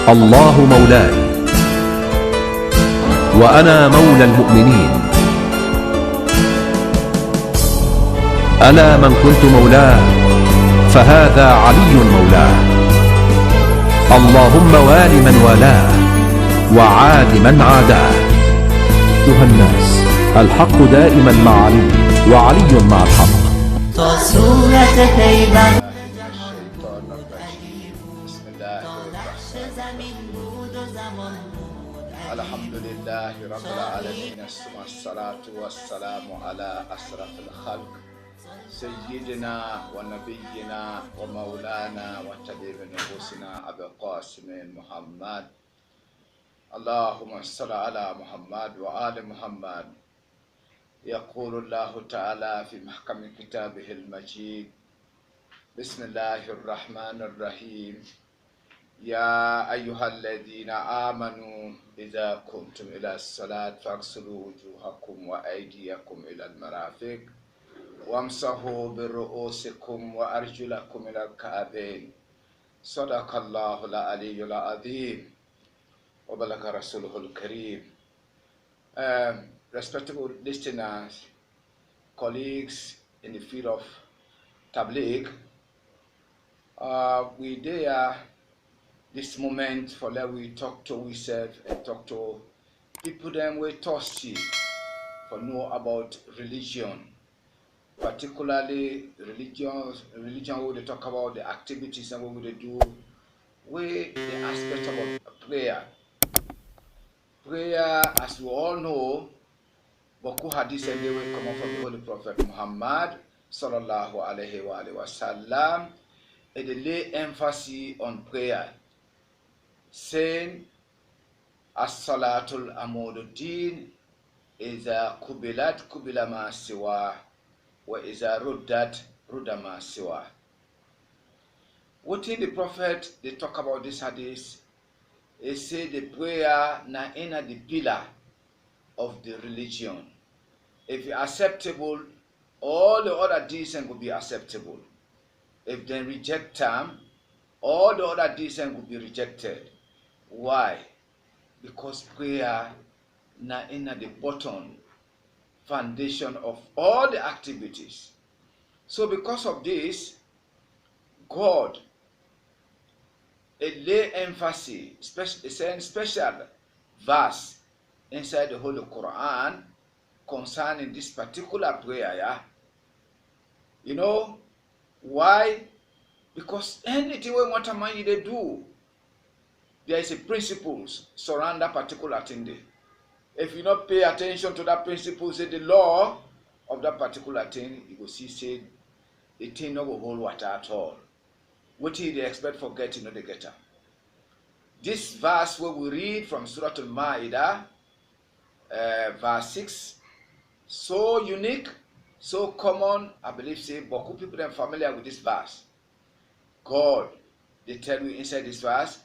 الله مولاي وأنا مولى المؤمنين. ألا من كنت مولاه فهذا علي مولاه. اللهم وال من والاه وعاد من عاداه. أيها الناس، الحق دائما مع علي وعلي مع الحق. بسم الله الحمد لله رب العالمين، ثم الصلاة والسلام على أشرف الخلق سيدنا ونبينا ومولانا وطبيب نفوسنا أبي القاسم محمد. اللهم صل على محمد وآل محمد. يقول الله تعالى في محكم كتابه المجيد: بسم الله الرحمن الرحيم. يا أيها الذين آمنوا إذا قمتم إلى الصلاة فاغسلوا وجوهكم وأيديكم إلى المرافق وامسحوا برؤوسكم وأرجلكم إلى الكعبين. صدق الله العلي العظيم وبلغ رسوله الكريم. Respectable listeners, colleagues in the field of Tabligh, we there this moment for let we talk to ourselves and talk to people them we thirsty for know about religion, particularly religion where they talk about the activities and what they do, where the aspect of prayer. Prayer, as we all know, Boku hadith and they will come up from the Holy Prophet Muhammad sallallahu alaihi wasallam, and they lay emphasis on prayer, saying, As-salatul amududdin iza kubilat kubila ma siwa wa iza ruddat rudda ma siwa. What in the Prophet they talk about this hadith, they say the prayer na inna the pillar of the religion. If it's acceptable, all the other decent will be acceptable. If they reject them, all the other decent will be rejected. Why? Because prayer na inna the bottom foundation of all the activities. So because of this, God lay emphasis, special verse inside the Holy Quran concerning this particular prayer. Yeah? You know why? Because anything we want a man to do, there is a principles surround that particular thing there. If you not pay attention to that principle, say the law of that particular thing, you will see say the thing not will hold water at all. What do they expect for getting or the getter? This verse where we read from Surah Al-Ma'idah, verse 6, so unique, so common, I believe say Boku people are familiar with this verse. God, they tell you inside this verse,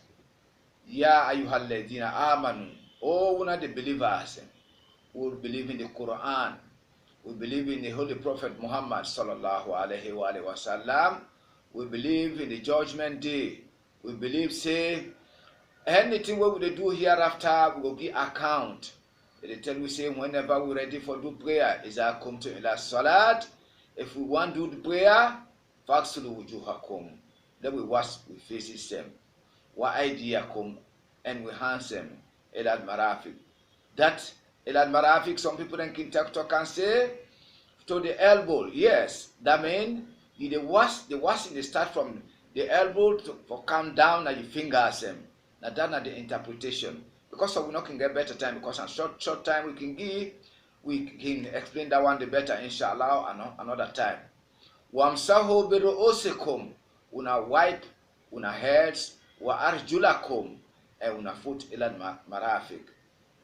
Ya ayyuhalladhina amanu, oh one of the believers who believe in the Quran, we believe in the Holy Prophet Muhammad sallallahu alaihi wasallam, we believe in the judgment day, we believe say anything what we do hereafter we will give account. They tell we say whenever we're ready for do prayer is our come to ila salat. If we want to do the prayer, faghsilu wujuhakum, then we wash we faces them, wa aydiyakum, and we hands them ila marafiq. That ila marafiq, some people then can talk and say to the elbow. Yes, that means the washing they start from the elbow for come down at your fingers them. Now that's not the interpretation. Because we not can get better time, because in short time we can explain that one the better inshallah another time. Wamsahu biru'usikum, una wipe una heads, wa arjulakum, and una foot ila marafiq,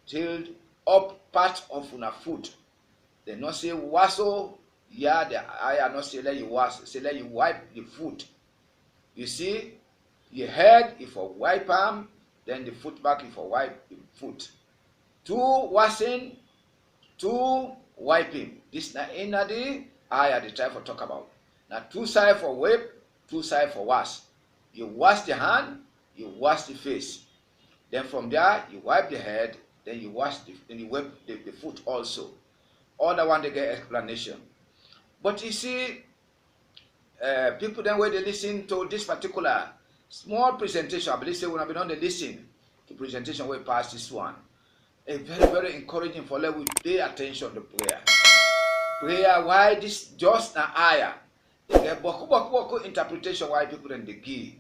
till up part of una foot. They not say waso, yeah, the ayah not say let you wash, say let you wipe the foot. You see, your head if for wipe arm, then the foot back if for wipe the foot. Two washing, two wiping. This na in the ayah they try for talk about. Now two side for wipe, two side for wash. You wash the hand, you wash the face. Then from there, you wipe the head, then you wash, then you wipe the foot also. All that one they get explanation. But you see, people then when they listen to this particular small presentation, I believe say when I've been on the listen to presentation way past this one, a very, very encouraging for let we pay attention to prayer. Prayer, why this just an ayah? Boku interpretation why people then they give,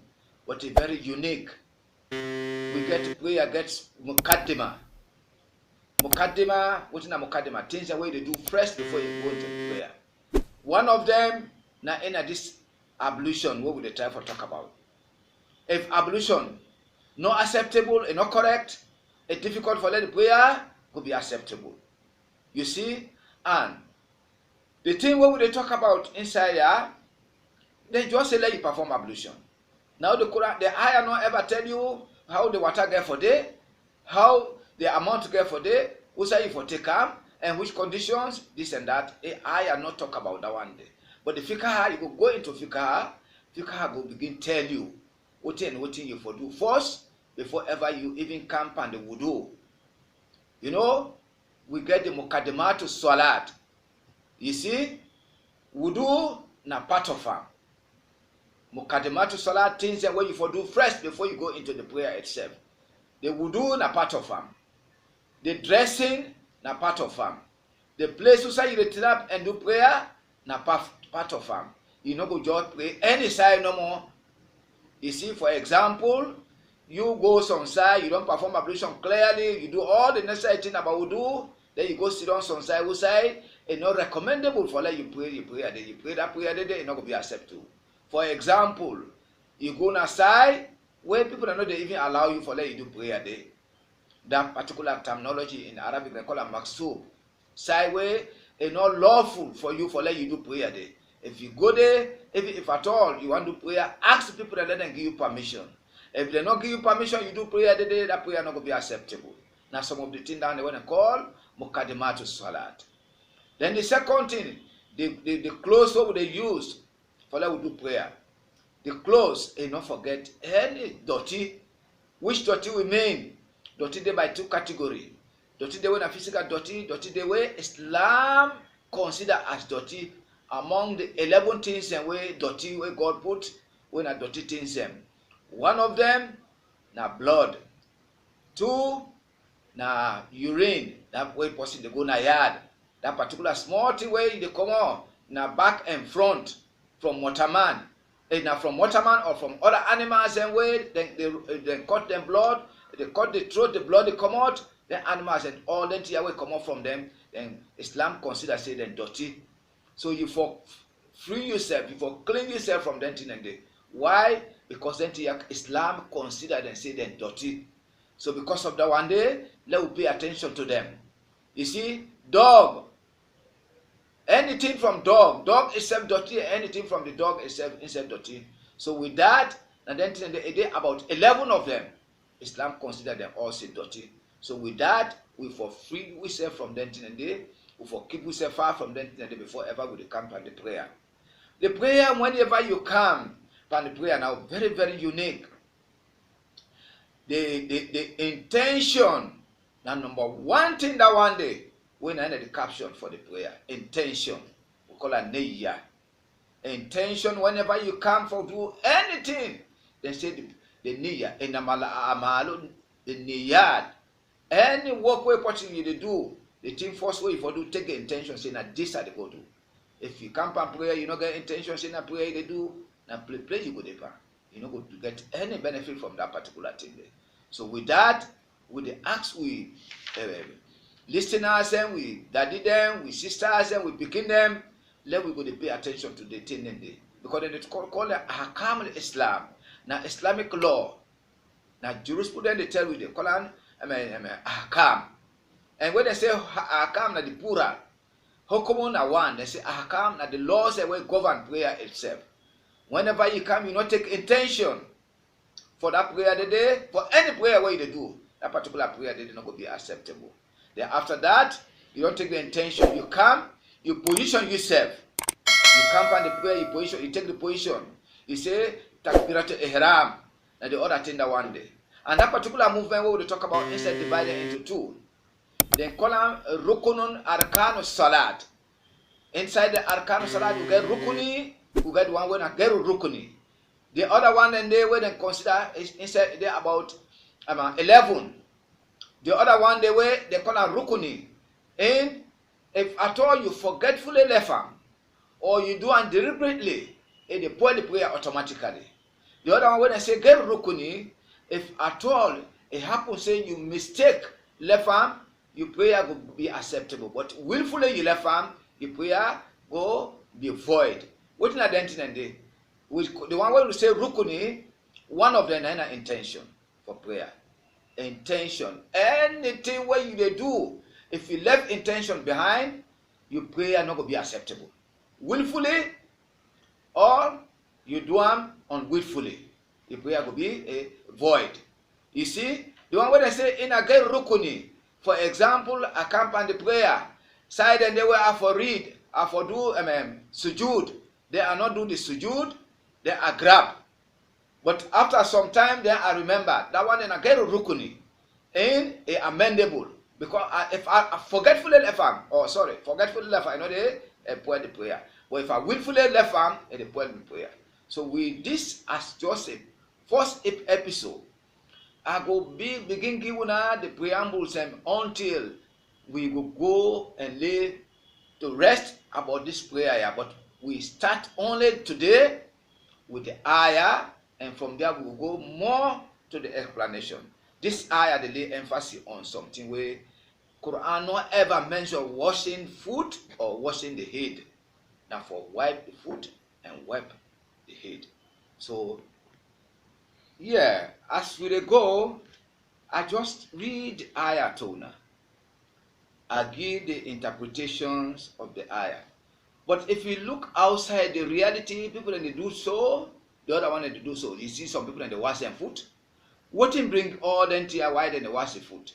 but it's very unique. We get prayer gets mukaddima. Mukaddima, what is mukaddima? Things the way they do first before you go into prayer. One of them, now in this ablution, what would they try to talk about? If ablution not acceptable and not correct, it's difficult for the prayer could be acceptable. You see, and the thing what would they talk about inside here, they just say let you perform ablution. Now the Quran, the ayah not ever tell you how the water get for day, how the amount to get for day, who say you for take am, and which conditions, this and that. I am not talk about that one day. But the fiqh, you go into fiqh will begin tell you what you for do first before ever you even camp on the wudu. You know, we get the mukaddimatu salat. You see, wudu na part of them. Mukaddimatu salat things that what you for do first before you go into the prayer itself. The wudu na part of them. The dressing na part of them. The place you say you return up and do prayer na part of them. You no go just pray any side no more. You see, for example, you go some side, you don't perform ablution clearly, you do all the necessary thing about wudu, then you go sit on some side, who side, it's not recommendable for like you pray then you pray that prayer then it's not gonna be acceptable. For example, you go on a side where people are not they even allow you for like you do prayer there. That particular terminology in Arabic they call it maksub. Side where it's not lawful for you for let you do prayer there. If you go there, if at all you want to do prayer, ask the people and let them give you permission. If they not give you permission, you do prayer there, that prayer not going to be acceptable. Now some of the things down they want to call mukaddimatu salat. Then the second thing, the clothes what they use for let we do prayer. The clothes, and not forget any dirty. Which dirty we mean? Dirty they by two categories. Dirty they when a physical dirty they way Islam consider as dirty among the 11 things and way dirty where God put when a dirty things them. One of them na blood. Two na urine. That way person they go na yard. That particular small thing way they come on na back and front from waterman. Now from waterman or from other animals and way they cut them blood, they cut the throat, the blood they come out, then animals and all that way come out from them, then Islam consider say them dirty. So you for free yourself, you for clean yourself from that thing and day. Why? Because then Islam consider them say them dirty. So because of that one day, let us pay attention to them. You see, dog. Anything from dog itself dirty, anything from the dog itself dirty. So with that, and then about 11 of them, Islam consider them all say dirty. So with that, we for free ourselves from them and day, we for keep ourselves far from them and day before ever we come and the prayer. The prayer, whenever you come and the prayer now, very, very unique. The intention, now number one thing that one day, when I end the caption for the prayer, intention, we call it niyyah. Intention, whenever you come for do anything, then say the niyyah, the niyyah. Any work way person you do, the thing first way for do, take the intention, say now this I go do. If you come and prayer, you not get intention, say now prayer they do, now play you go there. You not go to get any benefit from that particular thing there. So with that, with the acts we listeners and we daddy them, we sisters and we picking them, let we go to pay attention to the thing in there. Because they call it Hakam Islam. Now Islamic law. Now jurisprudence they tell you they call it Hakam. And when they say Hakam na the plural, Hukumun na one, they say Hakam na the laws that will govern prayer itself. Whenever you come, you not take intention for that prayer the day, for any prayer where you do, that particular prayer they not going to be acceptable. Then after that, you don't take the intention. You come, you position yourself. You come from the prayer, you position, you take the position. You say Takbiratul Ihram, and the other thing that one day. And that particular movement we will talk about instead divided into two. They call them Rukunun Arkanus Salat. Inside the Arkanus Salat, you get Rukuni, you get one way and get Rukuni. The other one, and they will consider is inside there about 11. The other one, they call them Rukuni. And if at all you forgetfully left them, or you do it deliberately, they pour the prayer automatically. The other one, when I say get Rukuni, if at all it happens, say you mistake left arm, your prayer will be acceptable. But willfully you left arm, your prayer will be void. What in identity and day? The one where we say Rukuni, one of them is intention for prayer. Intention. Anything where you do, if you left intention behind, your prayer not going to be acceptable. Willfully, or you do them unwillfully, your prayer will be a void. You see, the one where they say in a get Rukuni, for example, accompany the prayer, side and they were for read, for do sujud. They are not do the sujud, they are grab. But after some time, then I remember that one in a get Rukuni, in a amendable. Because if I forgetfully left arm, forgetfully left arm, I know they point the prayer. But if I willfully left arm, they point the prayer. So with this as just a first episode, I go begin giving the preambles until we will go and lay to rest about this prayer. But we start only today with the ayah, and from there we will go more to the explanation. This ayah they lay emphasis on something where Quran not ever mention washing foot or washing the head. Now for wipe the foot and wipe the head. So yeah, as we go, I just read ayah tona. I give the interpretations of the ayah. But if you look outside the reality, people and they do so, the other one they do so. You see some people and they wash their foot. What in bring all the entire why then they wash the foot?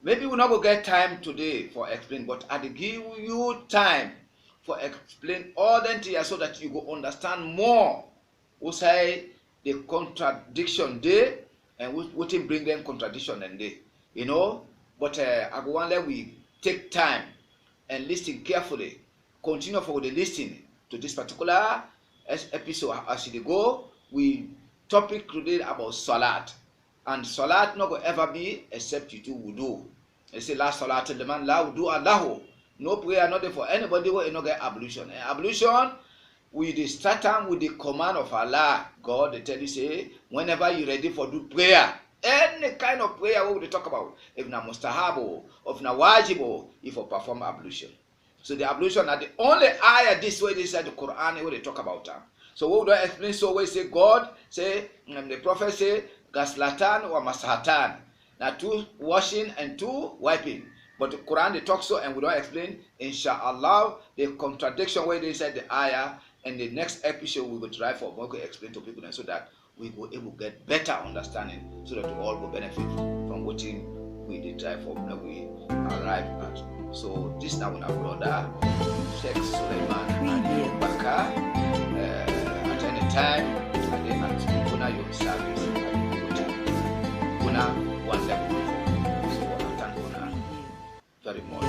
Maybe we're not going to get time today for explain, but I give you time for explain all the entire so that you go understand more. We say the contradiction there and what in bring them contradiction and they, you know. But I go on let we take time and listen carefully. Continue for the listening to this particular episode as we go. We topic today about salat, and salat not going ever be except you do wudu. They say la salat the man la wudu Allahu. No prayer not there for anybody who not get ablution. And ablution we the start time with the command of Allah. God they tell you say whenever you ready for do prayer, any kind of prayer what we talk about, if na mustahabo, if na wajibo, if you perform ablution. So the ablution are the only ayah this way they say the Quran where they talk about them. So what do I explain? So we say God say the prophet say gaslatan or masahatan. Now two washing and two wiping. But the Quran they talk so and we don't explain inshallah the contradiction where they said the ayah, and the next episode we will try for we will explain to people and so that we will able to get better understanding so that we all will benefit from what we did try for when we arrive at. So this now with our brother Sheikh Suleiman and Baka at any time and then at Kuna your service Kuna one level. So I thank Kuna very much.